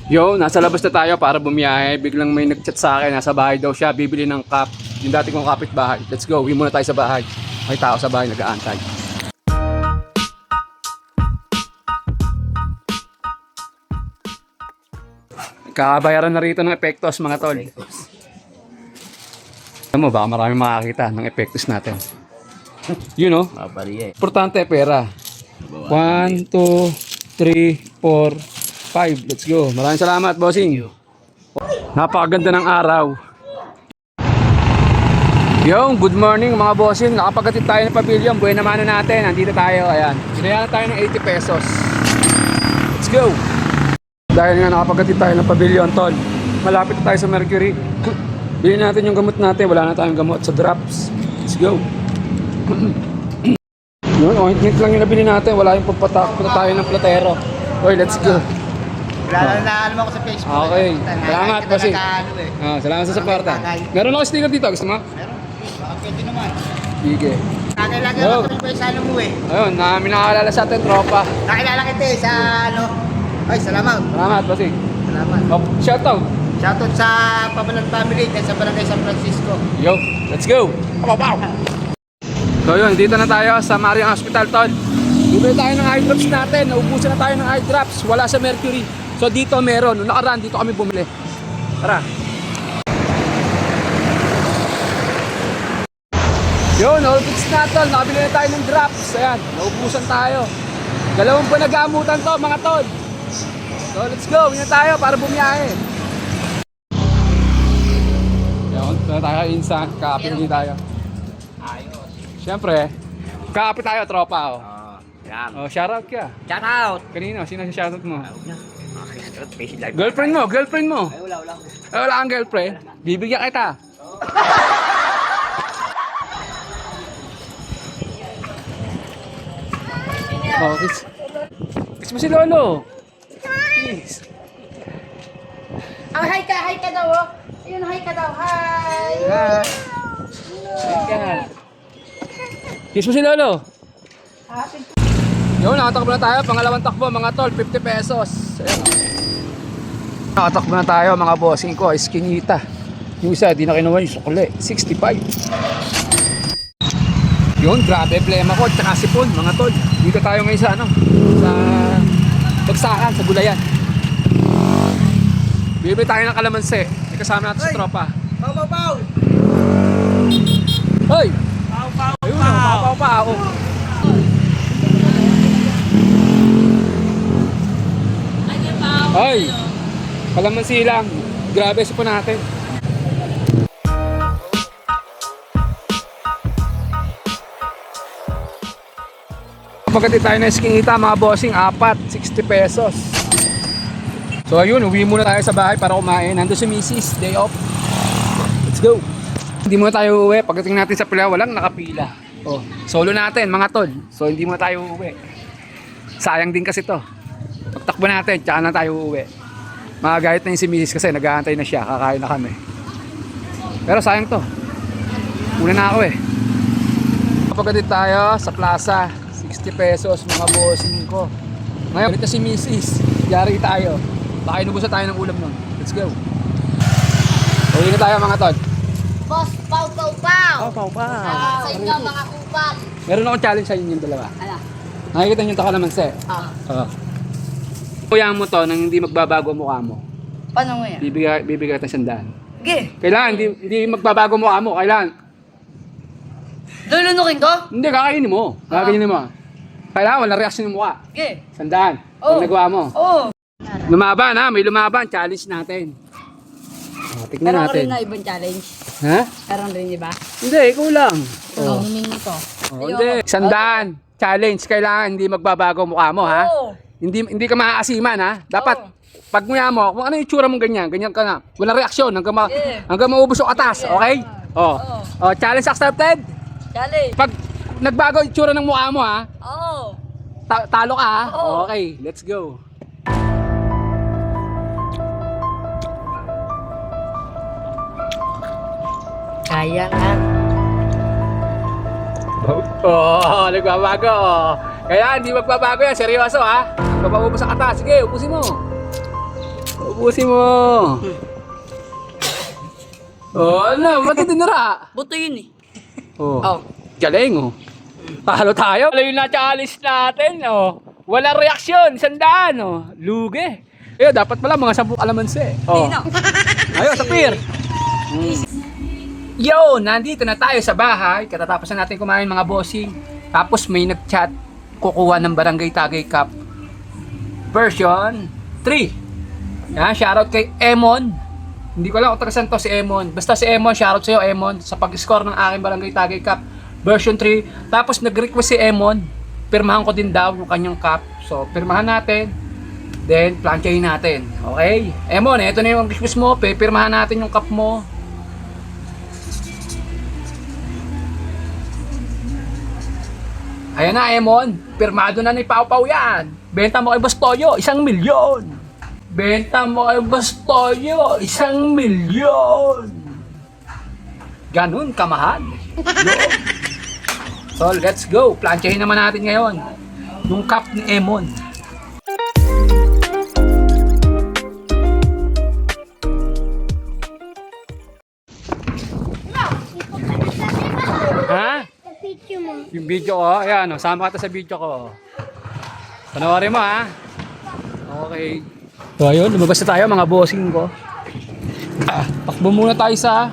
Yo, nasa labas na tayo para bumiyahe. Biglang may nag-chat sa akin, nasa bahay daw siya, bibili ng cup. Yung dati kong kapitbahay. Let's go, uwi muna tayo sa bahay. May tao sa bahay, nag-aantay. Kakabayaran na rito ng epektos, mga tol. Alam mo, baka maraming makakita ng epektos natin. You know, importante pera. 1, 2, 3, 4, 5. Let's go. Maraming salamat, bossing. Napakaganda ng araw. Yo, good morning mga bossing. Nakapaghatid tayo ng pavilion. Buhay naman na natin. Nandito tayo. Ayan. Binayaran tayo ng 80 pesos. Let's go. Dahil nga nakapaghatid tayo ng pavilion, tol. Malapit na tayo sa Mercury. Bilhin natin yung gamot natin. Wala na tayong gamot sa drops. Let's go. Yun, ointment lang yung nabili natin. Wala yung punta tayo ng platero. Okay, let's go. Wala na alam ako sa Facebook. Okay. Salamat, bossing. Salamat sa suporta. Meron ako sticker dito. Gusto mo? Meron. Baka pwede naman. Sige. Nakilala Oh. ko rin sa ano mo eh. Ayun, namin nakakilala sa atin, tropa. Nakilala kita eh sa ano. Ay, salamat. Salamat, bossing. Salamat. Oh, shoutout. Shoutout sa Pabalan Family at sa Barangay San Francisco. Yo, let's go. Wow. So yun, dito na tayo sa Marian Hospital, tol. Bibili tayo ng eye drops natin. Naubusan na tayo ng eye drops. Wala sa Mercury. So dito meron. Nung nakaraan, dito kami bumili. Tara. Yun, all fix na, tol. Nakabili na tayo ng drops. Ayan, naubusan tayo. 2 buwan nag-aamutan to, mga tol. So let's go. Yun na tayo para bumiyahe. Yun, ito na tayo insan. Kakapin din tayo. Ayos. Siyempre, kakapit tayo, tropa. Oh. Yan. Oh, shoutout ka. Shoutout. Kanino? Sino si shoutout mo? Ay, Girlfriend mo, girlfriend mo. wala. Ay, wala kang girlfriend. Bibigyan kita. Oh, kiss mo si Lolo. Kiss. Hi ka daw, oh. Ayun, hi ka daw, hi. Hi. Hi ka. Kiss mo si Lolo. Yun, nakatakbo na tayo. Pangalawang takbo, mga tol, 50 pesos. Ayan. Nakatakbo na tayo, mga bossing ko. Eskinita. Yung isa, di na kinuha yung sukli. 65. Yun, grabe, problema ko. Tsaka sipon, mga tol. Dito tayo ngayon sa, sa Bagsakan, sa Gulayan. Bibili tayo ng kalamansi. May kasama natin sa tropa. Pau. Hoy! Pau. Ayun, pao. Ay, kalamansi lang. Grabe, sipon natin. Pagkatid tayo na eskinita, mga bossing, 60 pesos. So ayun, uwi muna tayo sa bahay para kumain. Nandun si Mrs. Day off. Let's go. Hindi muna tayo uuwi. Pagdating natin sa pila, walang nakapila. Oh, solo natin, mga tol. So hindi muna tayo uuwi. Sayang din kasi to. Pagtakbo natin, tsaka na tayo uuwi. Magagalit na yung si Mrs. kasi nag-aantay na siya. Kakain na kami. Pero sayang to. Una na ako eh. Pagkatid tayo sa plaza. 60 pesos, mga bossing ko. Ngayon, dito si Mrs. Yari tayo. Baka inubusan tayo ng ulam nun. Let's go. Uwi na tayo, mga tol. Boss, pau. Pau. Sa inyo, mga kupal. Meron akong challenge sa inyo yung dalawa. Ala. Nakikita niyo yung takalamansi. Oo. Kuyang mo to nang hindi magbabago ang mukha mo. Paano mo yan? Bibigay tayo 100. Okay. Kailangan, hindi magbabago ang mukha mo. Kailangan. Lulunukin ko? Hindi, kakainin mo. Kakainin mo. Kailangan, walang reaksyon ng mukha. Okay. 100. Oh. Pag nagawa mo. Oo. Lumaban ha, may lumaban. Challenge natin. Tignan Meron ko natin. rin na ibang challenge. Ha? Meron rin, di ba? Hindi, ikaw lang. Oo. Humingi ko. Hindi. 100. Challenge. Kailangan, hindi magbabago ang mukha mo ha. Oo. Hindi ka maaasiman ha. Dapat, pag nguya mo, kung ano yung tsura mong ganyan ka na. Walang reaksyon hanggang maubos yung atas. Okay? Oh. Oh, challenge accepted. Challenge. Pag nagbago yung tsura ng mukha mo ha, Oo. talo ka ha. Oo. Okay, let's go. Kaya nga. Oh, nagbabago. Kaya hindi magbabago yan, seryoso ha. Pag maubos ang atas, sige, ubusin mo. Tapusin mo. Oh, ano? Ba't tinira? Buto yun eh. Oh. Oh. Galing, oh. Talo tayo. Wala yung na-challenge natin, oh. Walang reaksyon. 100, oh. Lugi. Eh, dapat pala mga 10 kalamansi. Oh. Dino. Ayun, sa pier. Yo, nandito na tayo sa bahay. Katatapos na natin kumain mga bossing. Tapos may nag-chat. Kukuha ng Barangay Tagay Cup version 3. Yan, shoutout kay Emon. Hindi ko lang kung taga saan to si Emon. Basta si Emon, shoutout sa'yo Emon. Sa pag-score ng aking Barangay Tagay Cup version 3. Tapos nag-request si Emon. Pirmahan ko din daw yung kanyang cup. So, pirmahan natin. Then, planchahin natin. Okay? Emon, ito na yung request mo. Pirmahan natin yung cup mo. Ayan na, Emon. Pirmado na ni Pau Pau yan. Benta mo kay Bastoyo, 1 milyon. Benta mo kay Bastoyo, 1 milyon. Ganun kamahal. Yo. So, let's go. Planchahin naman natin ngayon yung cup ni Emon. Ha? Yung video ko, ayan, oh, sama ka sa video ko. Panoorin mo, ha? Okay. So, ayun, lumabas na tayo, mga bossing ko. Takbo muna tayo sa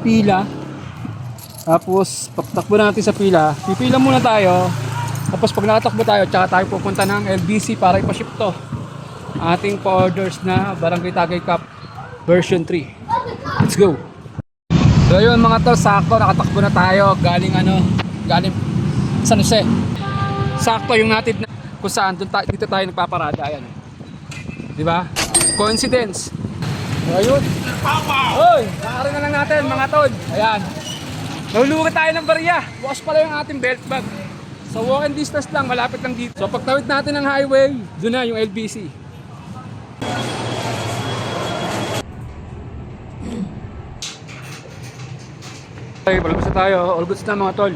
pila. Tapos, takbo natin sa pila. Pipila muna tayo. Tapos, pag nakatakbo tayo, tsaka tayo pupunta ng LBC para ipaship to. Ating pa-orders na Barangay Tagay Cup version 3. Let's go! So yun mga tol, sakto nakatakbo na tayo galing San Jose. Sakto yung natin na kung saan dito tayo nagpaparada, ayan. Di ba? Coincidence. So ayun. Hoy, nakarin na lang natin mga tol. Ayan. Nahulugan tayo ng barya. Bukas pala yung ating belt bag. So walking distance lang, malapit lang dito. So pagtawid natin ng highway, doon na yung LBC. Okay, palabas na tayo. All goods na mga tol.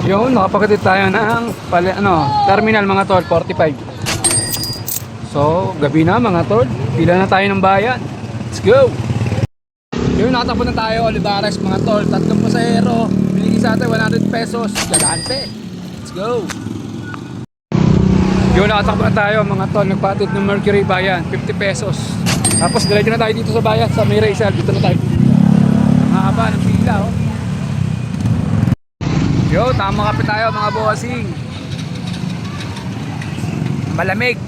Yun, nakapagkatid tayo ng terminal mga tol, 45. So, gabi na mga tol. Pila na tayo ng bayan. Let's go! Yun, nakatakbo na tayo. Olivares mga tol. 3 pasahero. Binigay sa atin 100 pesos. Galante. Let's go! Yun, nakatakbo na tayo mga tol. Nagpatid ng Mercury Bayan. 50 pesos. Tapos diretso na tayo dito sa bayan, sa May Rizal. Dito na tayo. Ang haba ng pila, oh. Yo, tama kapit tayo mga bossing. Malamig.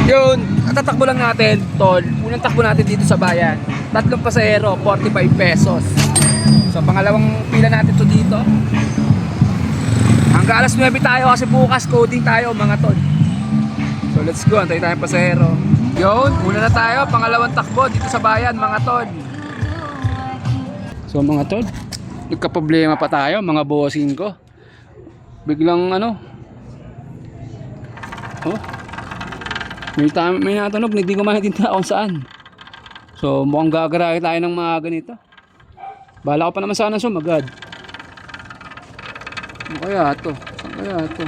Yun, tatakbo lang natin, tol. Unang takbo natin dito sa bayan. 3 pasahero, 45 pesos. So, pangalawang pila natin to dito. Hanggang alas 9 tayo kasi bukas coding tayo mga tol. So let's go, antay tayong pasahero. Yun, una na tayo, pangalawang takbo dito sa bayan mga tol. So mga tol, nagka-problema pa tayo mga bossing ko. Biglang may natunog, hindi ko maintindihan kung saan. So mukhang gagarahe tayo ng mga ganito. Bala ko pa naman sana sumagad. Ano kaya ito? Saan kaya ito?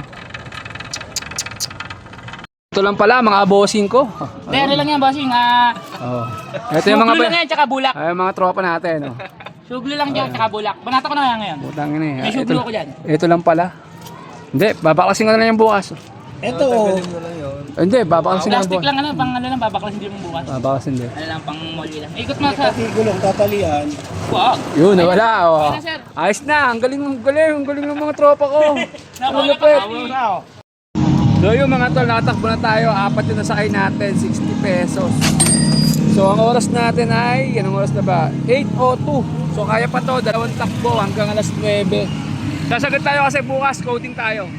Ito lang pala mga bossing ko. Pero lang yan, bossing. Oh. Ito yung mga Suglo lang yan, tsaka bulak. ay mga tropa natin, oh. Suglo lang dyan, tsaka bulak. Banata ko na yan ngayon. Butang ina eh. May suglo ko dyan. Ito lang pala. Hindi, babaklasin ko na lang yung bukas. Ito. Hindi, babaklasin ko Plastic bukas. lang pang babaklas hindi mo bukas. Babaklasin din. Ano lang, pang molly lang. Ikot mo sa... Gulong tatalian. Wow. Yun, nawala, oh. Ayun na, sir. Ayos na, ang galing ng mga tropa ko. Malupit. So yung mga tol, nakatakbo na tayo. 4 yung nasakay natin, 60 pesos. So ang oras natin ay, anong oras na ba? 8:02. So kaya pa to, 2 takbo hanggang alas 9. Sasagad tayo kasi bukas, coating tayo.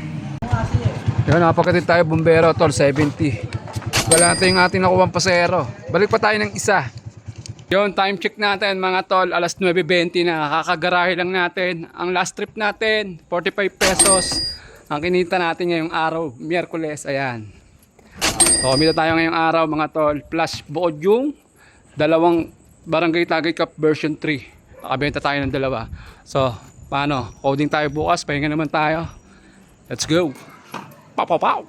Yun, napagkatid tayo bumbero tol, 70. Wala natin yung ating nakuwang pasero. Balik pa tayo ng isa. Yun, time check natin mga tol, alas 9:20 na. Kakagarahe lang natin. Ang last trip natin, 45 pesos. Ang kinita natin ngayong araw, Miyerkules, ayan. So, kumita tayo ngayong araw mga tol. Plus, buod yung 2 Barangay Tagay Cup version 3. Nakabenta tayo ng 2. So, Paano? Coding tayo bukas, pahinga naman tayo. Let's go. Pow, pow, pow.